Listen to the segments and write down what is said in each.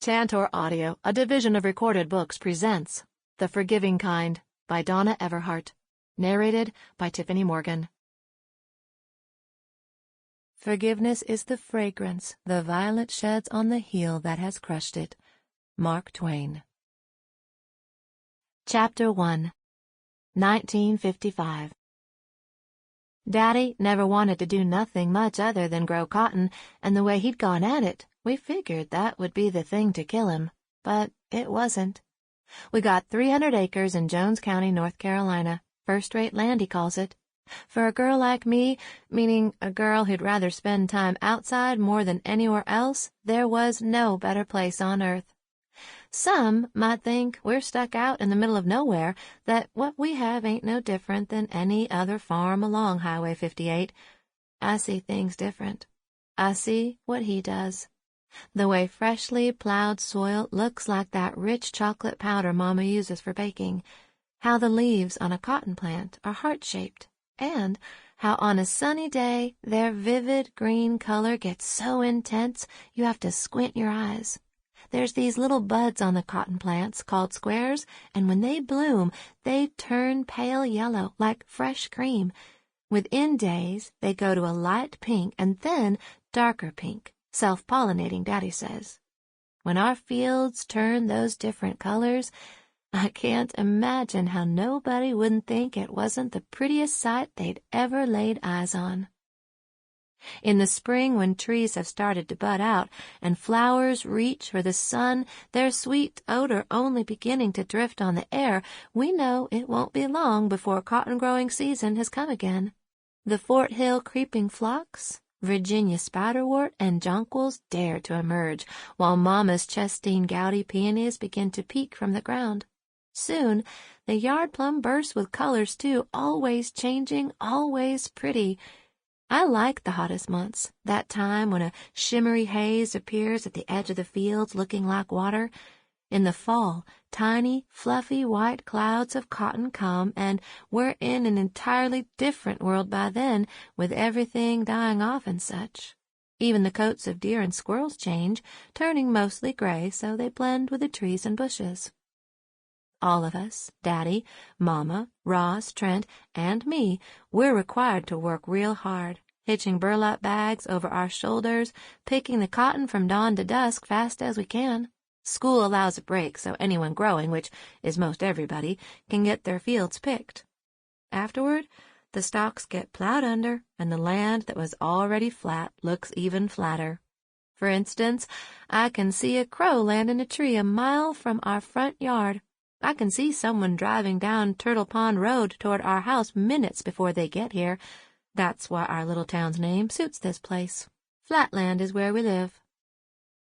Tantor Audio, a division of Recorded Books, presents The Forgiving Kind by Donna Everhart, narrated by Tiffany Morgan. Forgiveness is the fragrance the violet sheds on the heel that has crushed it. Mark Twain. Chapter 1, 1955. Daddy never wanted to do nothing much other than grow cotton, and the way he'd gone at it, we figured that would be the thing to kill him, but it wasn't. We got 300 acres in Jones County, North Carolina, first-rate land he calls it. For a girl like me, meaning a girl who'd rather spend time outside more than anywhere else, there was no better place on earth. Some might think we're stuck out in the middle of nowhere, that what we have ain't no different than any other farm along Highway 58. I see things different. I see what he does. The way freshly plowed soil looks like that rich chocolate powder Mama uses for baking, how the leaves on a cotton plant are heart-shaped, and how on a sunny day their vivid green color gets so intense you have to squint your eyes. There's these little buds on the cotton plants called squares, and when they bloom, they turn pale yellow like fresh cream. Within days, they go to a light pink and then darker pink. Self-pollinating, Daddy says. When our fields turn those different colors, I can't imagine how nobody wouldn't think it wasn't the prettiest sight they'd ever laid eyes on. In the spring, when trees have started to bud out and flowers reach for the sun, their sweet odor only beginning to drift on the air, we know it won't be long before cotton-growing season has come again. The Fort Hill creeping phlox, Virginia spiderwort, and jonquils dare to emerge, while Mama's Chestine gouty peonies begin to peek from the ground. Soon, the yard plum bursts with colors, too, always changing, always pretty. I like the hottest months, that time when a shimmery haze appears at the edge of the fields looking like water. In the fall, tiny, fluffy white clouds of cotton come, and we're in an entirely different world by then, with everything dying off and such. Even the coats of deer and squirrels change, turning mostly gray so they blend with the trees and bushes. All of us, Daddy, Mama, Ross, Trent, and me, we're required to work real hard, hitching burlap bags over our shoulders, picking the cotton from dawn to dusk fast as we can. School allows a break so anyone growing, which is most everybody, can get their fields picked. Afterward, the stalks get plowed under, and the land that was already flat looks even flatter. For instance, I can see a crow land in a tree a mile from our front yard. I can see someone driving down Turtle Pond Road toward our house minutes before they get here. That's why our little town's name suits this place. Flatland is where we live.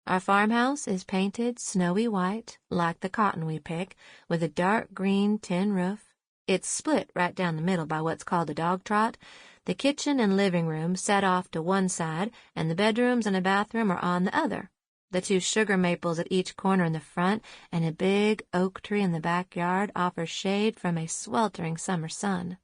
Our farmhouse is painted snowy white, like the cotton we pick, with a dark green tin roof. It's split right down the middle by what's called a dog trot. The kitchen and living room set off to one side, and the bedrooms and a bathroom are on the other. The 2 sugar maples at each corner in the front and a big oak tree in the backyard offer shade from a sweltering summer sun.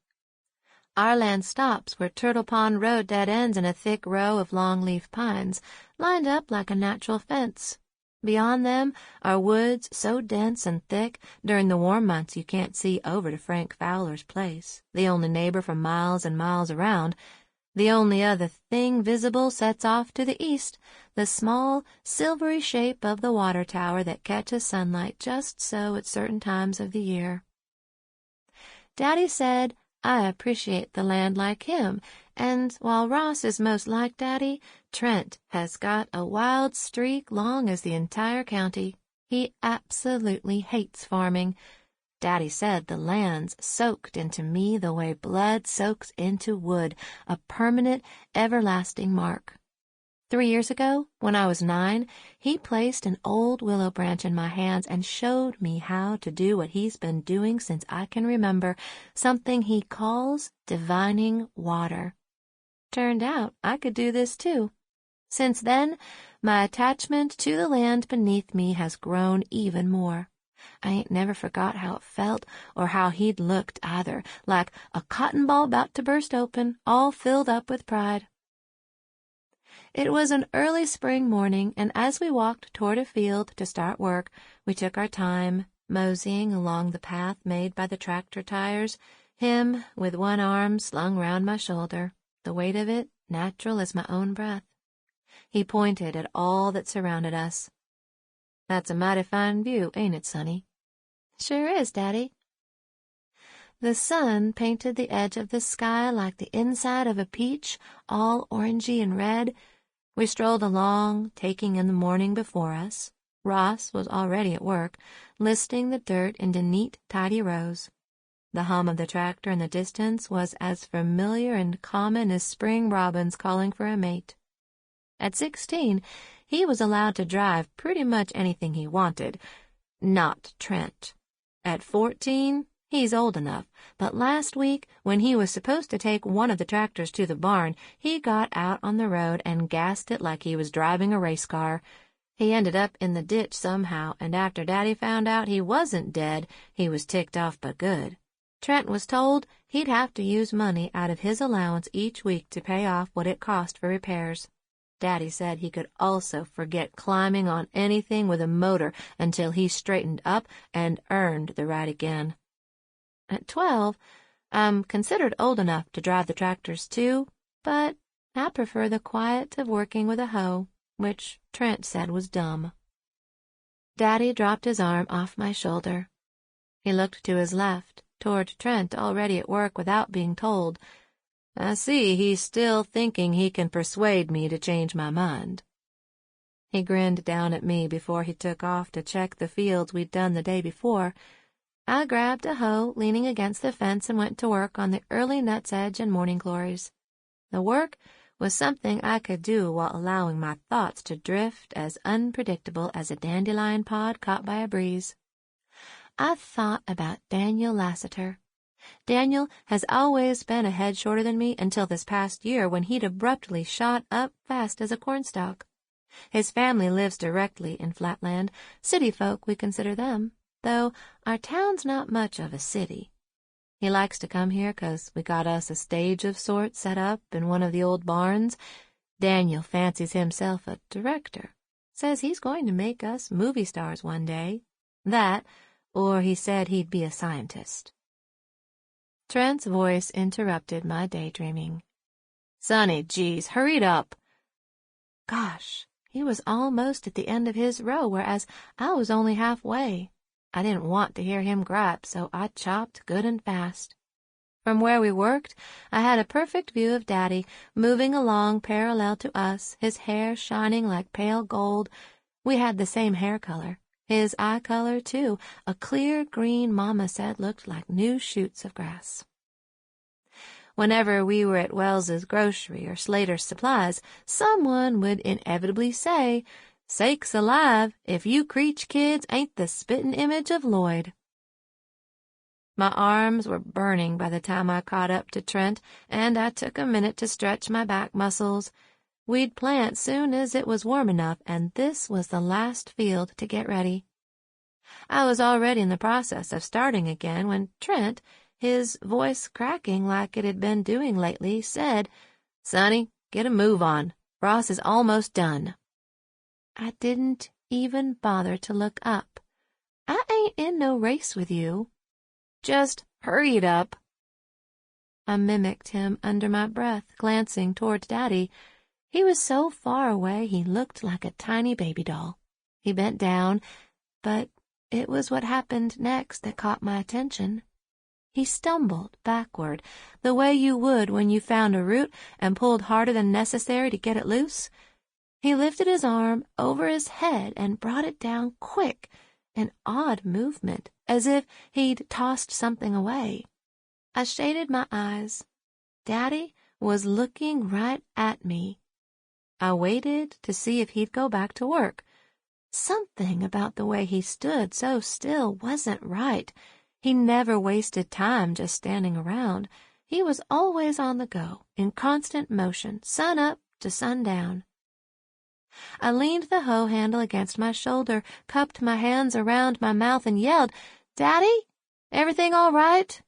Our land stops where Turtle Pond Road dead ends in a thick row of long-leaf pines, lined up like a natural fence. Beyond them are woods so dense and thick during the warm months you can't see over to Frank Fowler's place, the only neighbor for miles and miles around. The only other thing visible sets off to the east, the small, silvery shape of the water tower that catches sunlight just so at certain times of the year. Daddy said, I appreciate the land like him, and while Ross is most like Daddy, Trent has got a wild streak long as the entire county. He absolutely hates farming. Daddy said the land's soaked into me the way blood soaks into wood, a permanent, everlasting mark. 3 years ago, when I was 9, he placed an old willow branch in my hands and showed me how to do what he's been doing since I can remember, something he calls divining water. Turned out I could do this too. Since then, my attachment to the land beneath me has grown even more. I ain't never forgot how it felt or how he'd looked either, like a cotton ball about to burst open, all filled up with pride. It was an early spring morning, and as we walked toward a field to start work, we took our time, moseying along the path made by the tractor tires, him with one arm slung round my shoulder, the weight of it natural as my own breath. He pointed at all that surrounded us. "That's a mighty fine view, ain't it, Sonny?" "Sure is, Daddy." The sun painted the edge of the sky like the inside of a peach, all orangey and red. We strolled along, taking in the morning before us. Ross was already at work, listing the dirt into neat, tidy rows. The hum of the tractor in the distance was as familiar and common as spring robins calling for a mate. At 16, he was allowed to drive pretty much anything he wanted. Not Trent. At 14, he's old enough, but last week, when he was supposed to take one of the tractors to the barn, he got out on the road and gassed it like he was driving a race car. He ended up in the ditch somehow, and after Daddy found out he wasn't dead, he was ticked off but good. Trent was told he'd have to use money out of his allowance each week to pay off what it cost for repairs. Daddy said he could also forget climbing on anything with a motor until he straightened up and earned the right again. At 12, I'm considered old enough to drive the tractors too, but I prefer the quiet of working with a hoe, which Trent said was dumb. Daddy dropped his arm off my shoulder. He looked to his left, toward Trent already at work without being told. I see he's still thinking he can persuade me to change my mind. He grinned down at me before he took off to check the fields we'd done the day before. I grabbed a hoe leaning against the fence and went to work on the early nutsedge and morning glories. The work was something I could do while allowing my thoughts to drift as unpredictable as a dandelion pod caught by a breeze. I thought about Daniel Lassiter. Daniel has always been a head shorter than me until this past year when he'd abruptly shot up fast as a cornstalk. His family lives directly in Flatland. City folk, we consider them, though our town's not much of a city. He likes to come here 'cause we got us a stage of sorts set up in one of the old barns. Daniel fancies himself a director. Says he's going to make us movie stars one day. That, or he said he'd be a scientist. Trent's voice interrupted my daydreaming. "Sonny, geez, hurry it up." Gosh, he was almost at the end of his row, whereas I was only halfway. I didn't want to hear him gripe, so I chopped good and fast. From where we worked, I had a perfect view of Daddy, moving along parallel to us, his hair shining like pale gold. We had the same hair color. His eye color, too, a clear green Mama said looked like new shoots of grass. Whenever we were at Wells's Grocery or Slater's Supplies, someone would inevitably say, "Sakes alive, if you Creech kids ain't the spittin' image of Lloyd." My arms were burning by the time I caught up to Trent, and I took a minute to stretch my back muscles. We'd plant soon as it was warm enough, and this was the last field to get ready. I was already in the process of starting again when Trent, his voice cracking like it had been doing lately, said, "Sonny, get a move on. Ross is almost done." I didn't even bother to look up. I ain't in no race with you. Just hurry it up. I mimicked him under my breath, glancing toward Daddy. He was so far away he looked like a tiny baby doll. He bent down, but it was what happened next that caught my attention. He stumbled backward, the way you would when you found a root and pulled harder than necessary to get it loose. He lifted his arm over his head and brought it down quick, an odd movement, as if he'd tossed something away. I shaded my eyes. Daddy was looking right at me. I waited to see if he'd go back to work. Something about the way he stood so still wasn't right. He never wasted time just standing around. He was always on the go, in constant motion, sun up to sundown. I leaned the hoe handle against my shoulder, cupped my hands around my mouth, and yelled, "Daddy, everything all right?"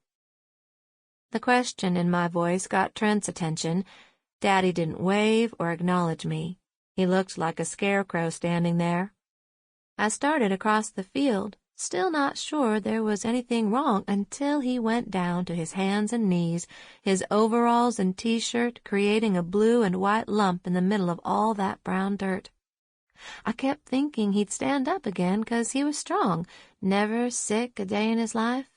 The question in my voice got Trent's attention. Daddy didn't wave or acknowledge me. He looked like a scarecrow standing there. I started across the field, still not sure there was anything wrong until he went down to his hands and knees, his overalls and t-shirt creating a blue and white lump in the middle of all that brown dirt. I kept thinking he'd stand up again 'cause he was strong, never sick a day in his life.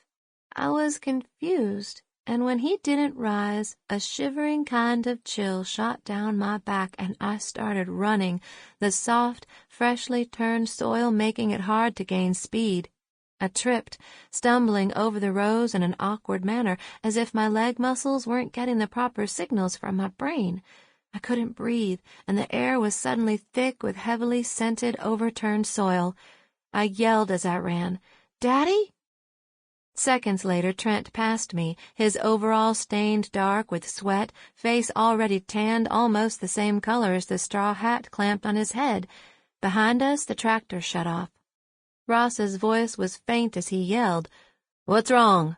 I was confused, and when he didn't rise, a shivering kind of chill shot down my back and I started running, the soft, freshly turned soil making it hard to gain speed. I tripped, stumbling over the rows in an awkward manner, as if my leg muscles weren't getting the proper signals from my brain. I couldn't breathe, and the air was suddenly thick with heavily scented, overturned soil. I yelled as I ran, "Daddy?" Seconds later, Trent passed me, his overalls stained dark with sweat, face already tanned almost the same color as the straw hat clamped on his head. Behind us, the tractor shut off. Ross's voice was faint as he yelled, "What's wrong?"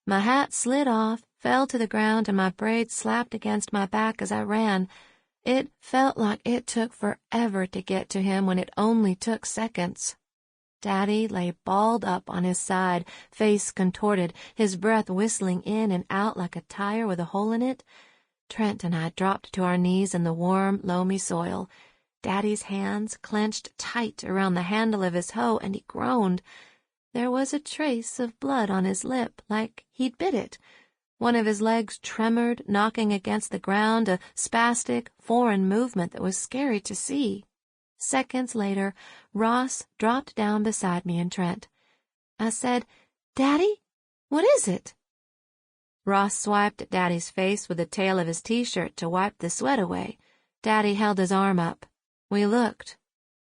My hat slid off, fell to the ground, and my braids slapped against my back as I ran. It felt like it took forever to get to him when it only took seconds. Daddy lay balled up on his side, face contorted, his breath whistling in and out like a tire with a hole in it. Trent and I dropped to our knees in the warm, loamy soil. Daddy's hands clenched tight around the handle of his hoe, and he groaned. There was a trace of blood on his lip, like he'd bit it. One of his legs tremored, knocking against the ground, a spastic, foreign movement that was scary to see. Seconds later, Ross dropped down beside me and Trent. I said, "Daddy, what is it?" Ross swiped at Daddy's face with the tail of his t-shirt to wipe the sweat away. Daddy held his arm up. We looked.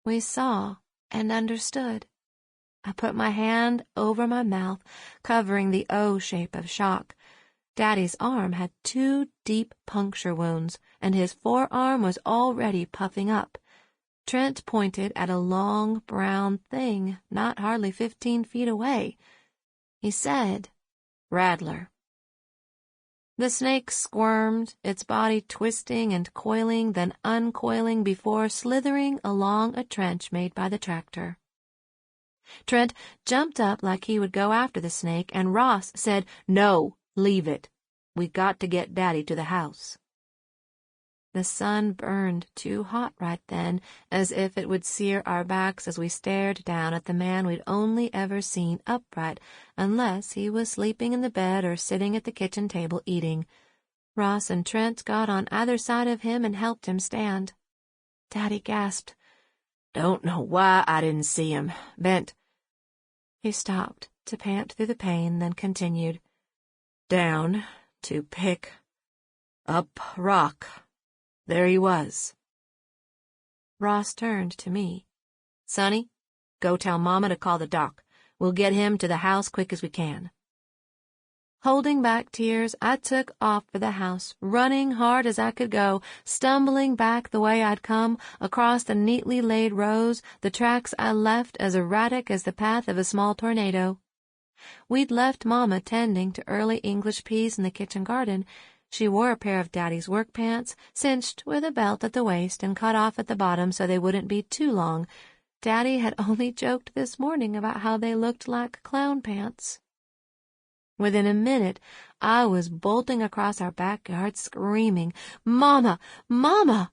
We saw and understood. I put my hand over my mouth, covering the O shape of shock. Daddy's arm had 2 deep puncture wounds, and his forearm was already puffing up. Trent pointed at a long, brown thing, not hardly 15 feet away. He said, "Rattler." The snake squirmed, its body twisting and coiling, then uncoiling before slithering along a trench made by the tractor. Trent jumped up like he would go after the snake, and Ross said, "No, leave it. We got to get Daddy to the house." The sun burned too hot right then, as if it would sear our backs as we stared down at the man we'd only ever seen upright, unless he was sleeping in the bed or sitting at the kitchen table eating. Ross and Trent got on either side of him and helped him stand. Daddy gasped, "Don't know why I didn't see him. Bent." He stopped to pant through the pain, then continued, "Down to pick up rock. There he was." Ross turned to me. "Sonny, go tell Mama to call the doc. We'll get him to the house quick as we can." Holding back tears, I took off for the house, running hard as I could go, stumbling back the way I'd come, across the neatly laid rows, the tracks I left as erratic as the path of a small tornado. We'd left Mama tending to early English peas in the kitchen garden. She wore a pair of Daddy's work pants, cinched with a belt at the waist and cut off at the bottom so they wouldn't be too long. Daddy had only joked this morning about how they looked like clown pants. Within a minute, I was bolting across our backyard screaming, "Mama! Mama!"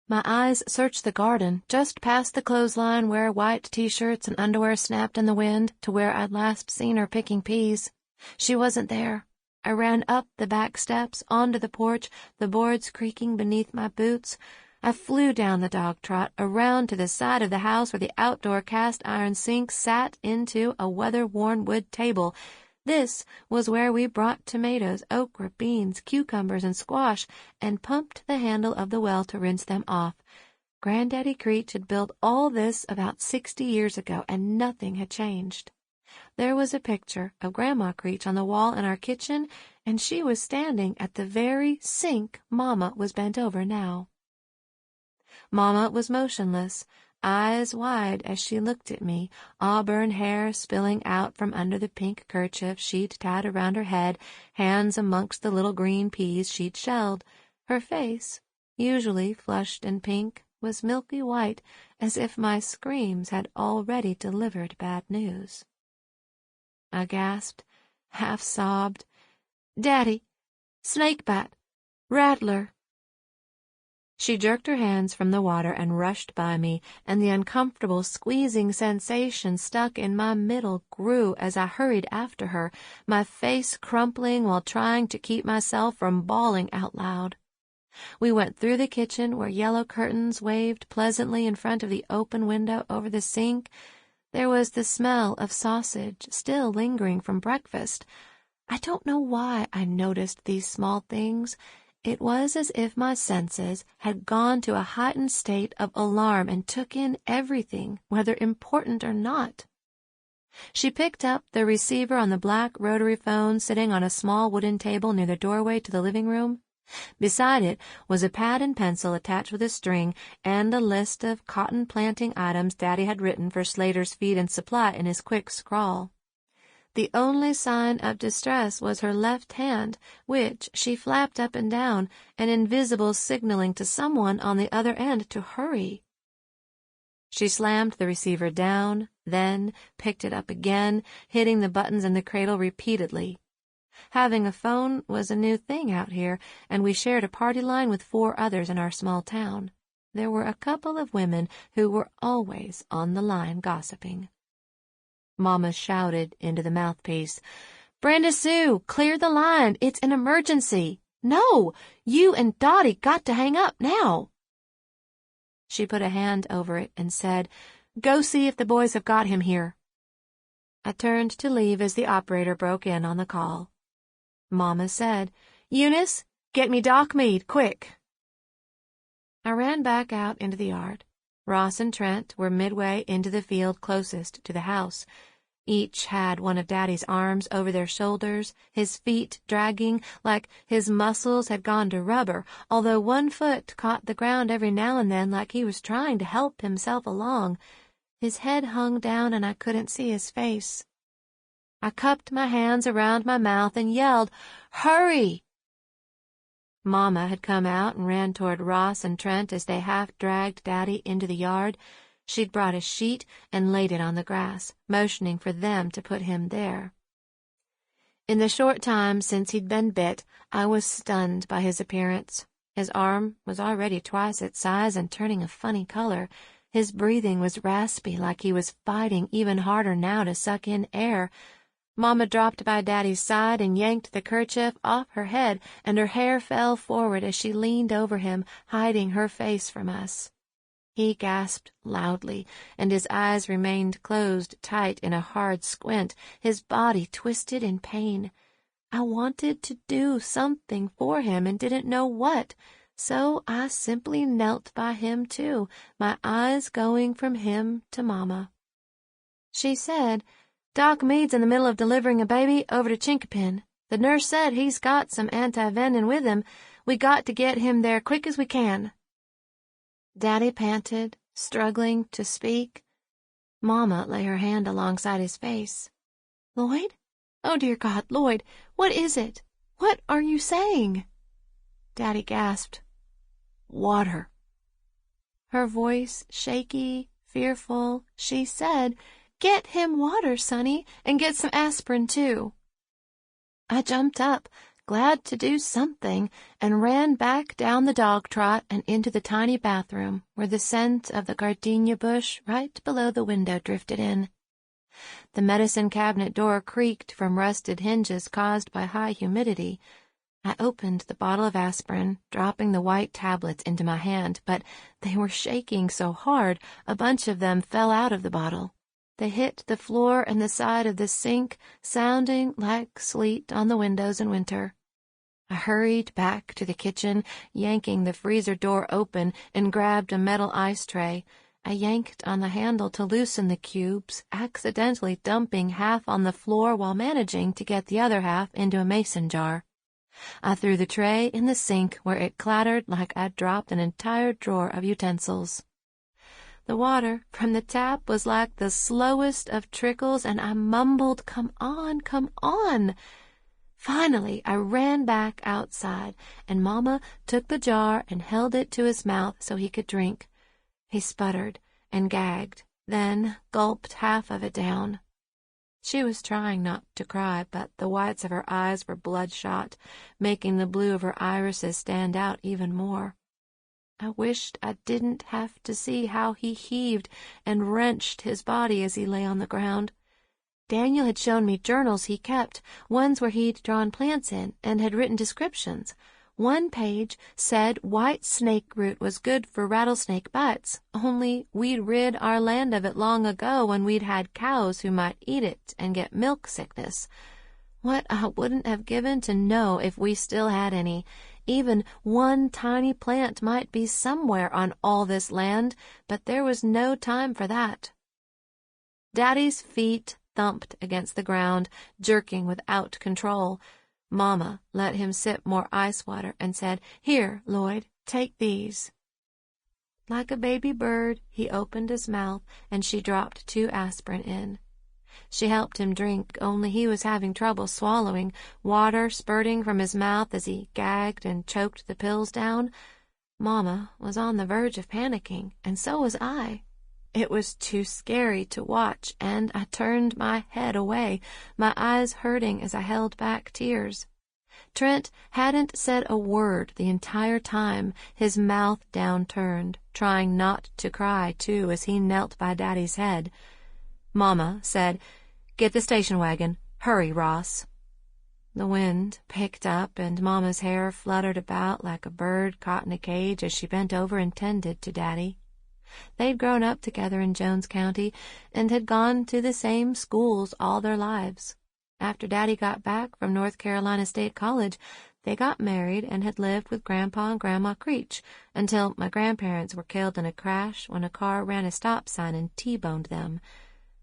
My eyes searched the garden, just past the clothesline where white t-shirts and underwear snapped in the wind, to where I'd last seen her picking peas. She wasn't there. I ran up the back steps, onto the porch, the boards creaking beneath my boots. I flew down the dog trot, around to the side of the house where the outdoor cast iron sink sat into a weather-worn wood table. This was where we brought tomatoes, okra, beans, cucumbers, and squash, and pumped the handle of the well to rinse them off. Granddaddy Creech had built all this about 60 years ago, and nothing had changed. There was a picture of Grandma Creech on the wall in our kitchen, and she was standing at the very sink Mama was bent over now. Mama was motionless, eyes wide as she looked at me, auburn hair spilling out from under the pink kerchief she'd tied around her head, hands amongst the little green peas she'd shelled. Her face, usually flushed and pink, was milky white, as if my screams had already delivered bad news. I gasped, half sobbed, "Daddy! Snakebite! Rattler!" She jerked her hands from the water and rushed by me, and the uncomfortable squeezing sensation stuck in my middle grew as I hurried after her, my face crumpling while trying to keep myself from bawling out loud. We went through the kitchen where yellow curtains waved pleasantly in front of the open window over the sink. There was the smell of sausage still lingering from breakfast. I don't know why I noticed these small things. It was as if my senses had gone to a heightened state of alarm and took in everything, whether important or not. She picked up the receiver on the black rotary phone sitting on a small wooden table near the doorway to the living room. Beside it was a pad and pencil attached with a string and a list of cotton planting items Daddy had written for Slater's Feed and Supply in his quick scrawl. The only sign of distress was her left hand, which she flapped up and down, an invisible signaling to someone on the other end to hurry. She slammed the receiver down, then picked it up again, hitting the buttons in the cradle repeatedly. Having a phone was a new thing out here, and we shared a party line with 4 others in our small town. There were a couple of women who were always on the line gossiping. Mama shouted into the mouthpiece, "Brenda Sue, clear the line. It's an emergency. No, you and Dottie got to hang up now." She put a hand over it and said, "Go see if the boys have got him here." I turned to leave as the operator broke in on the call. Mama said, "Eunice, get me Doc Mead, quick." I ran back out into the yard. Ross and Trent were midway into the field closest to the house. Each had one of Daddy's arms over their shoulders, his feet dragging like his muscles had gone to rubber, although one foot caught the ground every now and then like he was trying to help himself along. His head hung down and I couldn't see his face. I cupped my hands around my mouth and yelled, "Hurry!" Mama had come out and ran toward Ross and Trent as they half-dragged Daddy into the yard. She'd brought a sheet and laid it on the grass, motioning for them to put him there. In the short time since he'd been bit, I was stunned by his appearance. His arm was already twice its size and turning a funny color. His breathing was raspy, like he was fighting even harder now to suck in air. Mama dropped by Daddy's side and yanked the kerchief off her head, and her hair fell forward as she leaned over him, hiding her face from us. He gasped loudly, and his eyes remained closed tight in a hard squint, his body twisted in pain. I wanted to do something for him and didn't know what, so I simply knelt by him too, my eyes going from him to Mama. She said, "Doc Mead's in the middle of delivering a baby over to Chinkapin. The nurse said he's got some anti-venin with him. We got to get him there quick as we can." Daddy panted, struggling to speak. Mama lay her hand alongside his face. "Lloyd? Oh, dear God, Lloyd, what is it? What are you saying?" Daddy gasped. "Water." Her voice shaky, fearful, she said, "Get him water, Sonny, and get some aspirin, too." I jumped up, glad to do something, and ran back down the dog trot and into the tiny bathroom, where the scent of the gardenia bush right below the window drifted in. The medicine cabinet door creaked from rusted hinges caused by high humidity. I opened the bottle of aspirin, dropping the white tablets into my hand, but they were shaking so hard a bunch of them fell out of the bottle. They hit the floor and the side of the sink, sounding like sleet on the windows in winter. I hurried back to the kitchen, yanking the freezer door open, and grabbed a metal ice tray. I yanked on the handle to loosen the cubes, accidentally dumping half on the floor while managing to get the other half into a mason jar. I threw the tray in the sink, where it clattered like I'd dropped an entire drawer of utensils. The water from the tap was like the slowest of trickles, and I mumbled, "Come on, come on." Finally, I ran back outside, and Mama took the jar and held it to his mouth so he could drink. He sputtered and gagged, then gulped half of it down. She was trying not to cry, but the whites of her eyes were bloodshot, making the blue of her irises stand out even more. I wished I didn't have to see how he heaved and wrenched his body as he lay on the ground. Daniel had shown me journals he kept, ones where he'd drawn plants in and had written descriptions. One page said white snake root was good for rattlesnake bites, only we'd rid our land of it long ago when we'd had cows who might eat it and get milk sickness. What I wouldn't have given to know if we still had any. Even one tiny plant might be somewhere on all this land, but there was no time for that. Daddy's feet thumped against the ground, jerking without control. Mama let him sip more ice water and said, "Here, Lloyd, take these." Like a baby bird, he opened his mouth, and she dropped 2 aspirin in. She helped him drink, only he was having trouble swallowing, water spurting from his mouth as he gagged and choked the pills down. Mama was on the verge of panicking, and so was I. It was too scary to watch, and I turned my head away, my eyes hurting as I held back tears. Trent hadn't said a word the entire time, his mouth downturned, trying not to cry, too, as he knelt by Daddy's head. Mama said, "Get the station wagon. Hurry, Ross." The wind picked up, and Mama's hair fluttered about like a bird caught in a cage as she bent over and tended to Daddy. They'd grown up together in Jones County and had gone to the same schools all their lives. After Daddy got back from North Carolina State College, they got married and had lived with Grandpa and Grandma Creech until my grandparents were killed in a crash when a car ran a stop sign and T-boned them.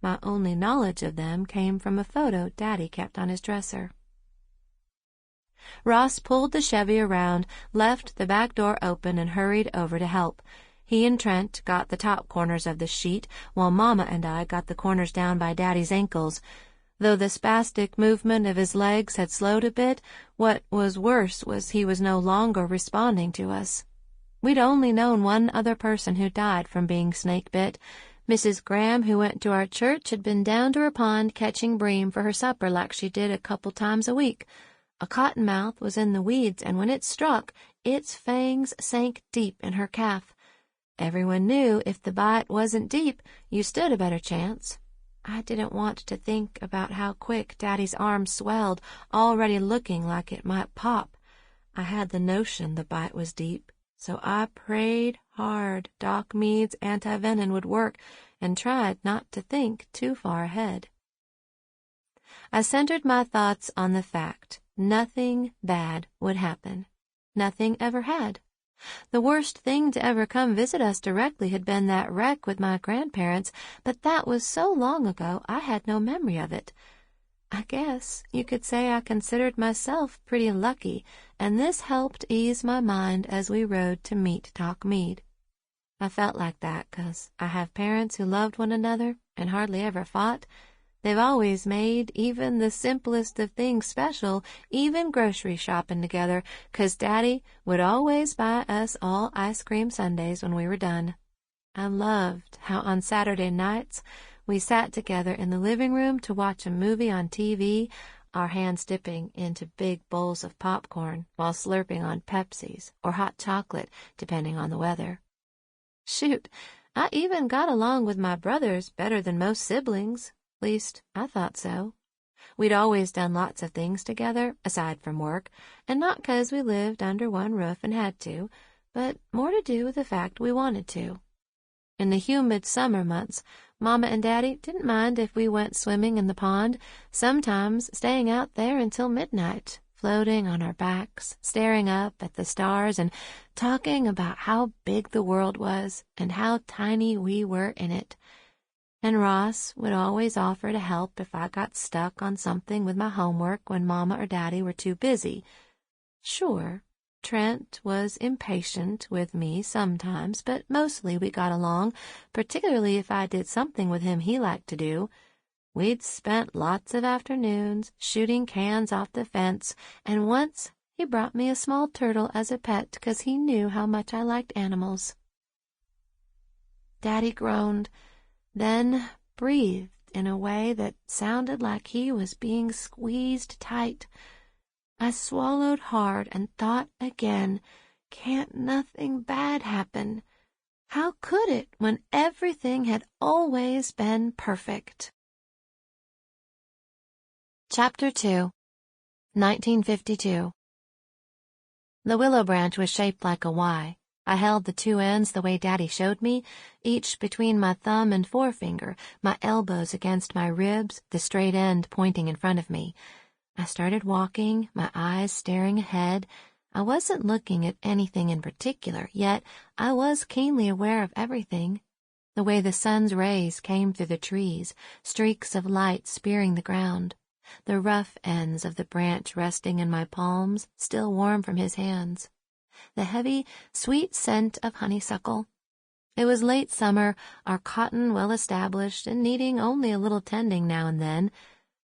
My only knowledge of them came from a photo Daddy kept on his dresser. Ross pulled the Chevy around, left the back door open, and hurried over to help. He and Trent got the top corners of the sheet, while Mama and I got the corners down by Daddy's ankles. Though the spastic movement of his legs had slowed a bit, what was worse was he was no longer responding to us. We'd only known one other person who died from being snake-bit. Mrs. Graham, who went to our church, had been down to her pond catching bream for her supper like she did a couple times a week. A cottonmouth was in the weeds, and when it struck, its fangs sank deep in her calf. Everyone knew if the bite wasn't deep, you stood a better chance. I didn't want to think about how quick Daddy's arm swelled, already looking like it might pop. I had the notion the bite was deep, so I prayed hard Doc Mead's anti-venom would work and tried not to think too far ahead. I centered my thoughts on the fact nothing bad would happen. Nothing ever had. The worst thing to ever come visit us directly had been that wreck with my grandparents, but that was so long ago I had no memory of it. I guess you could say I considered myself pretty lucky, and this helped ease my mind as we rode to meet Doc Mead. I felt like that 'cause I have parents who loved one another and hardly ever fought. They've always made even the simplest of things special, even grocery shopping together, 'cause Daddy would always buy us all ice cream sundaes when we were done. I loved how on Saturday nights we sat together in the living room to watch a movie on TV, our hands dipping into big bowls of popcorn while slurping on Pepsis or hot chocolate, depending on the weather. Shoot, I even got along with my brothers better than most siblings. At least, I thought so. We'd always done lots of things together, aside from work, and not 'cause we lived under one roof and had to, but more to do with the fact we wanted to. In the humid summer months, Mama and Daddy didn't mind if we went swimming in the pond, sometimes staying out there until midnight, floating on our backs, staring up at the stars and talking about how big the world was and how tiny we were in it. And Ross would always offer to help if I got stuck on something with my homework when Mama or Daddy were too busy. Sure, Trent was impatient with me sometimes, but mostly we got along, particularly if I did something with him he liked to do. We'd spent lots of afternoons shooting cans off the fence, and once he brought me a small turtle as a pet because he knew how much I liked animals. Daddy groaned, then breathed in a way that sounded like he was being squeezed tight. I swallowed hard and thought again, can't nothing bad happen? How could it when everything had always been perfect? Chapter 2, 1952. The willow branch was shaped like a Y. I held the two ends the way Daddy showed me, each between my thumb and forefinger, my elbows against my ribs, the straight end pointing in front of me. I started walking, my eyes staring ahead. I wasn't looking at anything in particular, yet I was keenly aware of everything. The way the sun's rays came through the trees, streaks of light spearing the ground. The rough ends of the branch resting in my palms, still warm from his hands. The heavy, sweet scent of honeysuckle. It was late summer, our cotton well established and needing only a little tending now and then.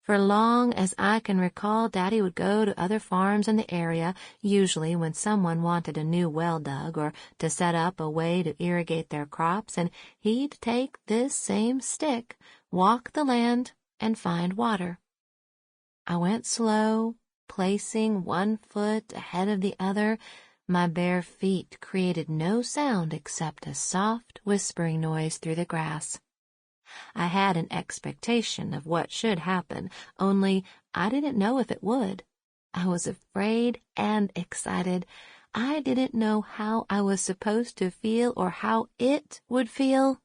For long as I can recall, Daddy would go to other farms in the area, usually when someone wanted a new well dug or to set up a way to irrigate their crops, and he'd take this same stick, walk the land, and find water. I went slow, placing one foot ahead of the other. My bare feet created no sound except a soft whispering noise through the grass. I had an expectation of what should happen, only I didn't know if it would. I was afraid and excited. I didn't know how I was supposed to feel or how it would feel.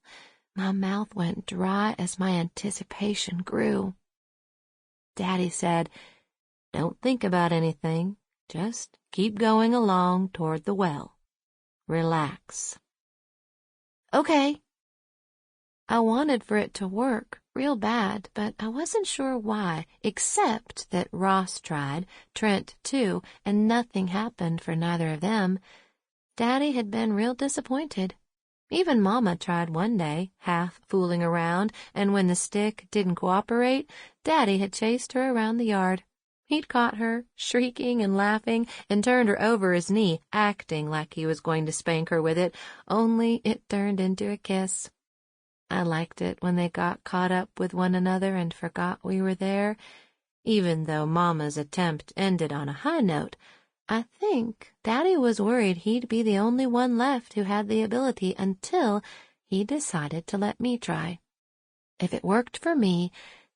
My mouth went dry as my anticipation grew. Daddy said, "Don't think about anything. Just keep going along toward the well. Relax." Okay. I wanted for it to work real bad, but I wasn't sure why, except that Ross tried, Trent too, and nothing happened for neither of them. Daddy had been real disappointed. Even Mama tried one day, half fooling around, and when the stick didn't cooperate, Daddy had chased her around the yard. He'd caught her, shrieking and laughing, and turned her over his knee, acting like he was going to spank her with it, only it turned into a kiss. I liked it when they got caught up with one another and forgot we were there. Even though Mama's attempt ended on a high note, I think Daddy was worried he'd be the only one left who had the ability until he decided to let me try. If it worked for me,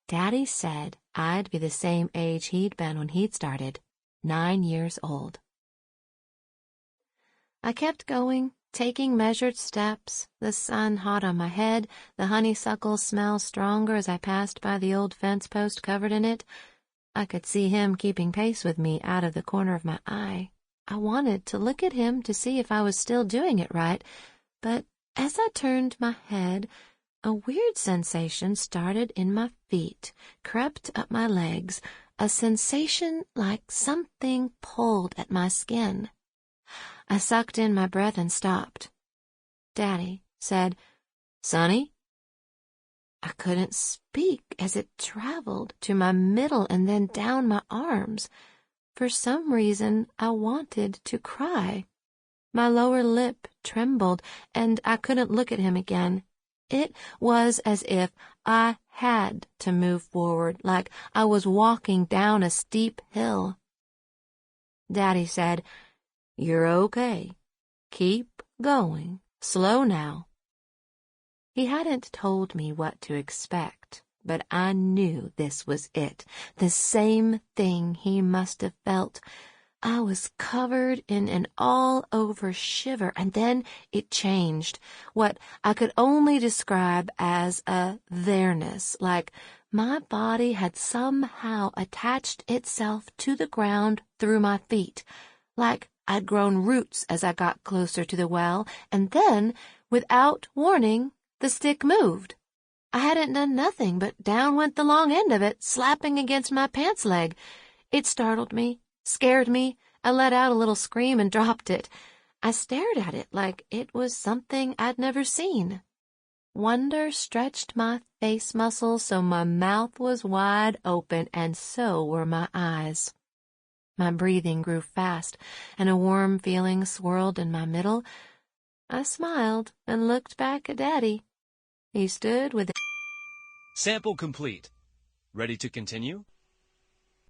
Daddy said I'd be the same age he'd been when he'd started, 9 years old. I kept going, taking measured steps, the sun hot on my head, the honeysuckle smell stronger as I passed by the old fence post covered in it. I could see him keeping pace with me out of the corner of my eye. I wanted to look at him to see if I was still doing it right, but as I turned my head, a weird sensation started in my feet, crept up my legs, a sensation like something pulled at my skin. I sucked in my breath and stopped. Daddy said, "Sonny?" I couldn't speak as it traveled to my middle and then down my arms. For some reason, I wanted to cry. My lower lip trembled, and I couldn't look at him again. It was as if I had to move forward, like I was walking down a steep hill. Daddy said, "You're okay. Keep going. Slow now." He hadn't told me what to expect, but I knew this was it, the same thing he must have felt. I was covered in an all-over shiver, and then it changed, what I could only describe as a there-ness, like my body had somehow attached itself to the ground through my feet, like I'd grown roots as I got closer to the well, and then, without warning, the stick moved. I hadn't done nothing, but down went the long end of it, slapping against my pants leg. It startled me, scared me. I let out a little scream and dropped it. I stared at it like it was something I'd never seen. Wonder stretched my face muscles so my mouth was wide open, and so were my eyes. My breathing grew fast, and a warm feeling swirled in my middle. I smiled and looked back at Daddy. He stood with... Sample complete. Ready to continue?